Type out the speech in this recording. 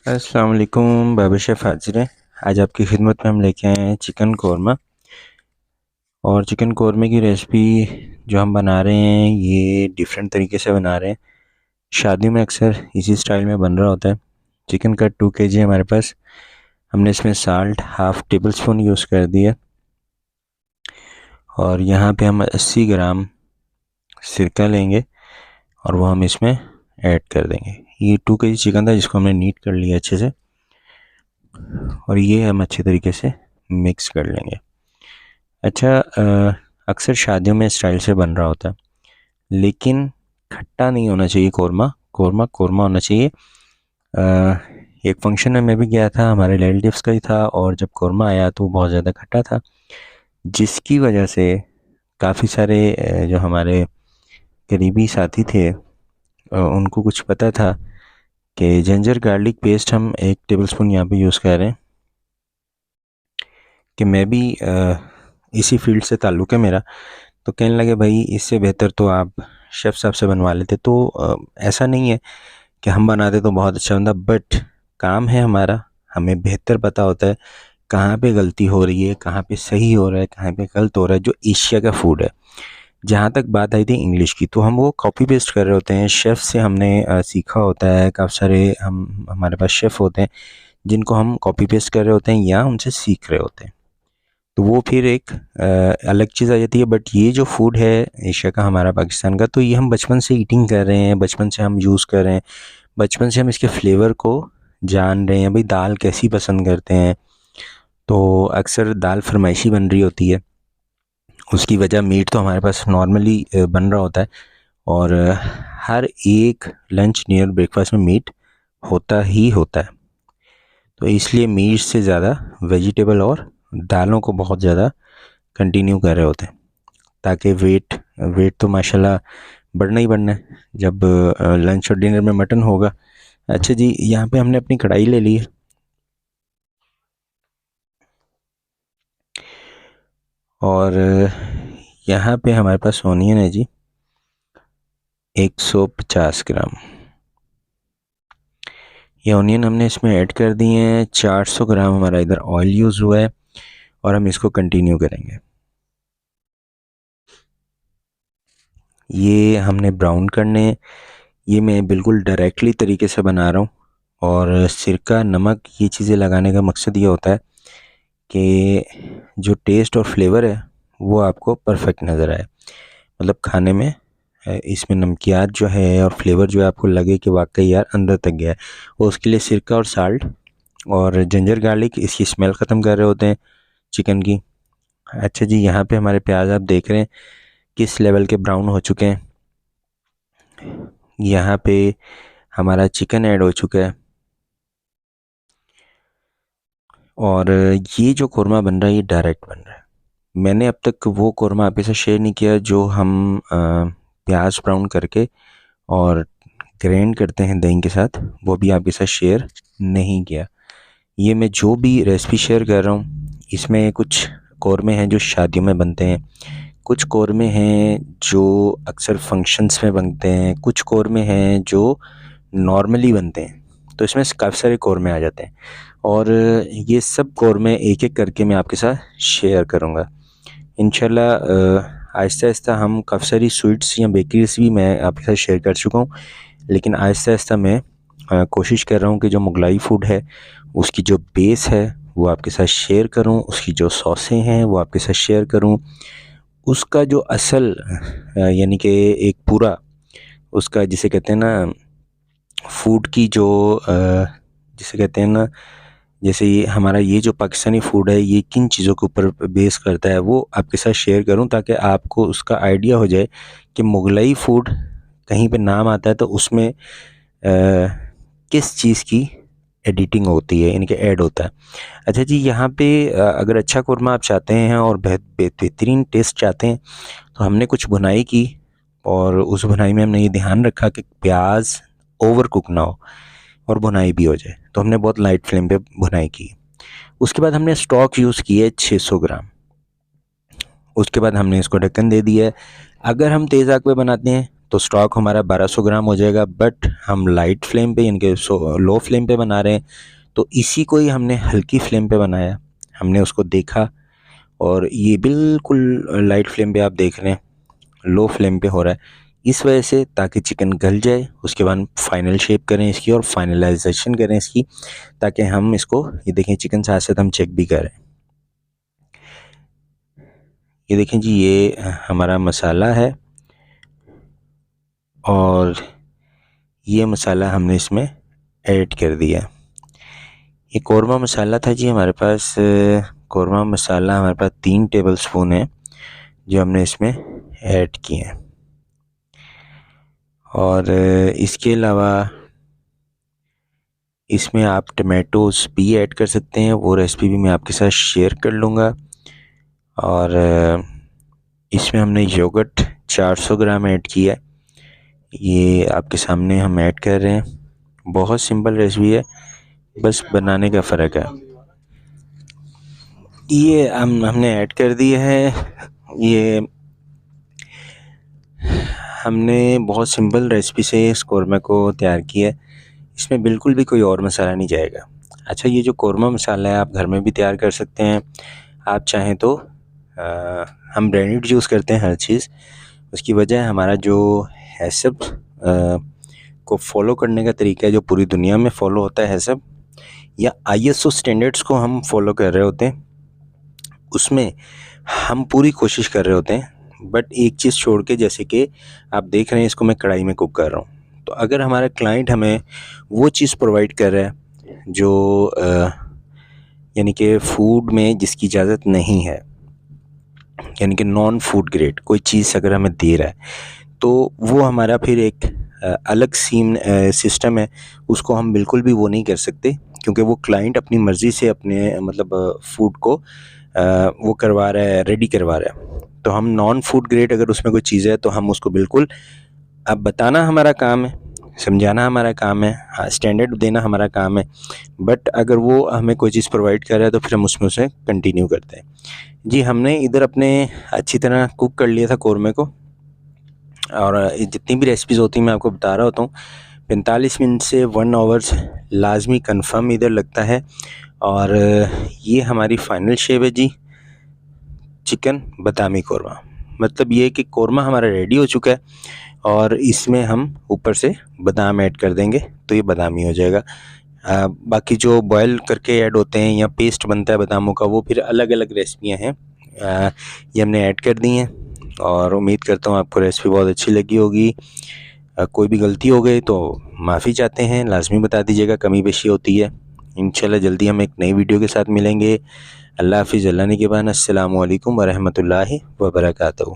अस्सलाम वालेकुम, बाबर शेफ़ हाज़िर है। आज आपकी खिदमत में हम लेके आए हैं चिकन कोरमा। और चिकन कोरमे की रेसिपी जो हम बना रहे हैं ये डिफरेंट तरीके से बना रहे हैं। शादी में अक्सर इसी स्टाइल में बन रहा होता है। चिकन का 2 केजी हमारे पास। हमने इसमें salt half table spoon use कर दिया और यहाँ पे हम 80 ग्राम सिरका लेंगे और वो हम इसमें ऐड कर देंगे। ये 2 केजी चिकन था जिसको हमने नीट कर लिया अच्छे से और ये हम अच्छे तरीके से मिक्स कर लेंगे। अच्छा, अक्सर शादियों में स्टाइल से बन रहा होता है, लेकिन खट्टा नहीं होना चाहिए। कोरमा कोरमा कोरमा होना चाहिए। एक फंक्शन में मैं भी गया था, हमारे रिलेटिव्स का ही था, और जब कोरमा आया तो बहुत ज़्यादा खट्टा था, जिसकी वजह से काफ़ी सारे जो हमारे करीबी साथी थे उनको कुछ पता था कि जिंजर गार्लिक पेस्ट हम 1 टेबलस्पून यहाँ पे यूज़ कर रहे हैं। कि मैं भी इसी फील्ड से ताल्लुक़ है मेरा, तो कहने लगे भाई इससे बेहतर तो आप शेफ़ साहब से बनवा लेते। तो ऐसा नहीं है कि हम बनाते तो बहुत अच्छा बनता, बट काम है हमारा, हमें बेहतर पता होता है कहाँ पे गलती हो रही है, कहाँ पे सही हो रहा है, कहाँ पे गलत हो रहा है। जो एशिया का फूड है, जहाँ तक बात आई थी इंग्लिश की, तो हम वो कॉपी पेस्ट कर रहे होते हैं। शेफ़ से हमने सीखा होता है। काफ़ी सारे हमारे पास शेफ़ होते हैं जिनको हम कॉपी पेस्ट कर रहे होते हैं या उनसे सीख रहे होते हैं। तो वो फिर एक अलग चीज़ आ जाती है। बट ये जो फूड है एशिया का, हमारा पाकिस्तान का, तो ये हम बचपन से ईटिंग कर रहे हैं, बचपन से हम यूज़ कर रहे हैं, बचपन से हम इसके फ्लेवर को जान रहे हैं। भाई दाल कैसी पसंद करते हैं, तो अक्सर दाल फरमाइशी बन रही होती है। उसकी वजह मीट तो हमारे पास नॉर्मली बन रहा होता है, और हर एक लंच डिनर ब्रेकफास्ट में मीट होता ही होता है। तो इसलिए मीट से ज़्यादा वेजिटेबल और दालों को बहुत ज़्यादा कंटिन्यू कर रहे होते हैं, ताकि वेट वेट तो माशाल्लाह बढ़ना ही बढ़ना है जब लंच और डिनर में मटन होगा। अच्छा जी, यहाँ पे हमने अपनी कढ़ाई ले ली है और यहाँ पे हमारे पास ओनियन है जी 150 ग्राम। ये ओनियन हमने इसमें ऐड कर दिए हैं। 400 ग्राम हमारा इधर ऑयल यूज़ हुआ है और हम इसको कंटिन्यू करेंगे। ये हमने ब्राउन करने हैं। ये मैं बिल्कुल डायरेक्टली तरीके से बना रहा हूँ, और सिरका नमक ये चीज़ें लगाने का मकसद ये होता है कि जो टेस्ट और फ्लेवर है वो आपको परफेक्ट नज़र आए। मतलब खाने में इसमें नमकियात जो है और फ्लेवर जो है आपको लगे कि वाकई यार अंदर तक गया है। वो उसके लिए सिरका और साल्ट और जिंजर गार्लिक इसकी स्मेल ख़त्म कर रहे होते हैं चिकन की। अच्छा जी, यहाँ पे हमारे प्याज आप देख रहे हैं किस लेवल के ब्राउन हो चुके हैं। यहाँ पे हमारा चिकन ऐड हो चुका है, और ये जो कोरमा बन रहा है ये डायरेक्ट बन रहा है। मैंने अब तक वो कोरमा आपके साथ शेयर नहीं किया जो हम प्याज ब्राउन करके और ग्राइंड करते हैं दही के साथ, वो भी आपके साथ शेयर नहीं किया। ये मैं जो भी रेसिपी शेयर कर रहा हूँ, इसमें कुछ कोरमे हैं जो शादियों में बनते हैं, कुछ कोरमे हैं जो अक्सर फंक्शंस में बनते हैं, कुछ कोरमे हैं जो नॉर्मली बनते हैं। तो इसमें काफ़ी सारे कोरमे आ जाते हैं, और ये सब कोरमे एक एक करके मैं आपके साथ शेयर करूँगा इंशाल्लाह। आहिस्ता आहिस्ता हम काफ़ी सारी स्वीट्स या बेकरीज भी मैं आपके साथ शेयर कर चुका हूँ, लेकिन आहिस्ता आहिस्ता मैं कोशिश कर रहा हूँ कि जो मुगलाई फ़ूड है उसकी जो बेस है वो आपके साथ शेयर करूँ, उसकी जो सॉसें हैं वो आपके साथ शेयर करूँ, उसका जो असल यानी कि एक पूरा उसका जिसे कहते हैं ना फूड की जो जिसे कहते हैं ना, जैसे ये हमारा ये जो पाकिस्तानी फ़ूड है ये किन चीज़ों के ऊपर बेस करता है, वो आपके साथ शेयर करूं, ताकि आपको उसका आइडिया हो जाए कि मुगलई फ़ूड कहीं पे नाम आता है तो उसमें किस चीज़ की एडिटिंग होती है, यानी कि ऐड होता है। अच्छा जी, यहाँ पे अगर अच्छा कोरमा आप चाहते हैं और बेहतरीन टेस्ट चाहते हैं, तो हमने कुछ भुनाई की, और उस भुनाई में हमने ये ध्यान रखा कि प्याज ओवर कुक ना हो और भुनाई भी हो जाए। तो हमने बहुत लाइट फ्लेम पे भुनाई की। उसके बाद हमने स्टॉक यूज़ किया है 600 ग्राम। उसके बाद हमने इसको ढक्कन दे दिया है। अगर हम तेज़ आग पे बनाते हैं तो स्टॉक हमारा 1200 ग्राम हो जाएगा। बट हम लाइट फ्लेम पे यानी कि लो फ्लेम पे बना रहे हैं, तो इसी को ही हमने हल्की फ्लेम पे बनाया। हमने उसको देखा और ये बिल्कुल लाइट फ्लेम पे आप देख रहे हैं, लो फ्लेम पे हो रहा है इस वजह से, ताकि चिकन गल जाए। उसके बाद फाइनल शेप करें इसकी और फाइनलाइजेशन करें इसकी, ताकि हम इसको, ये देखें चिकन साथ साथ हम चेक भी करें। ये देखें जी, ये हमारा मसाला है और ये मसाला हमने इसमें ऐड कर दिया। ये कौरमा मसाला था जी हमारे पास। कौरमा मसाला हमारे पास 3 टेबलस्पून है जो हमने इसमें ऐड किए हैं। और इसके अलावा इसमें आप टमाटोज़ भी ऐड कर सकते हैं, वो रेसिपी भी मैं आपके साथ शेयर कर लूँगा। और इसमें हमने योगर्ट 400 ग्राम ऐड किया है, ये आपके सामने हम ऐड कर रहे हैं। बहुत सिंपल रेसिपी है, बस बनाने का फ़र्क है। ये हमने ऐड कर दिए है। ये हमने बहुत सिंपल रेसिपी से इस कौरमा को तैयार किया है, इसमें बिल्कुल भी कोई और मसाला नहीं जाएगा। अच्छा, ये जो कौरमा मसाला है आप घर में भी तैयार कर सकते हैं। आप चाहें तो हम ब्रांडेड यूज़ करते हैं हर चीज़, उसकी वजह हमारा जो हैसब को फॉलो करने का तरीका है जो पूरी दुनिया में फ़ॉलो होता है हैसब, या ISO स्टैंडर्ड्स को हम फॉलो कर रहे होते हैं, उसमें हम पूरी कोशिश कर रहे होते हैं। बट एक चीज़ छोड़ के, जैसे कि आप देख रहे हैं इसको मैं कढ़ाई में कुक कर रहा हूँ, तो अगर हमारा क्लाइंट हमें वो चीज़ प्रोवाइड कर रहा है जो यानी कि फ़ूड में जिसकी इजाज़त नहीं है, यानी कि नॉन फूड ग्रेड कोई चीज़ अगर हमें दे रहा है, तो वो हमारा फिर एक अलग सिस्टम है, उसको हम बिल्कुल भी वो नहीं कर सकते, क्योंकि वो क्लाइंट अपनी मर्ज़ी से अपने मतलब फ़ूड को वो करवा रहा है, रेडी करवा रहा है। तो हम नॉन फूड ग्रेड अगर उसमें कोई चीज़ है तो हम उसको बिल्कुल, अब बताना हमारा काम है, समझाना हमारा काम है, हाँ स्टैंडर्ड देना हमारा काम है। बट अगर वो हमें कोई चीज़ प्रोवाइड कर रहा है तो फिर हम उसमें उसे कंटिन्यू करते हैं। जी, हमने इधर अपने अच्छी तरह कुक कर लिया था कौरमे को, और जितनी भी रेसिपीज़ होती हैं मैं आपको बता रहा होता हूँ। 45 मिनट से 1 आवर्स लाजमी कन्फर्म इधर लगता है। और ये हमारी फ़ाइनल शेप है जी, चिकन बादामी कौरमा। मतलब ये कि कौरमा हमारा रेडी हो चुका है और इसमें हम ऊपर से बादाम ऐड कर देंगे तो ये बादामी हो जाएगा। बाकी जो बॉयल करके ऐड होते हैं या पेस्ट बनता है बादामों का, वो फिर अलग अलग रेसिपियाँ हैं। ये हमने ऐड कर दी हैं और उम्मीद करता हूँ आपको रेसिपी बहुत अच्छी लगी होगी। कोई भी गलती हो गई तो माफ़ी चाहते हैं, लाजमी बता दीजिएगा, कमी बेशी होती है। इंशाल्लाह जल्दी हम एक नई वीडियो के साथ मिलेंगे। अल्लाह हाफ़िज़, अल्लाह निगहबान। अस्सलामु अलैकुम व रहमतुल्लाहि व बरकातहू।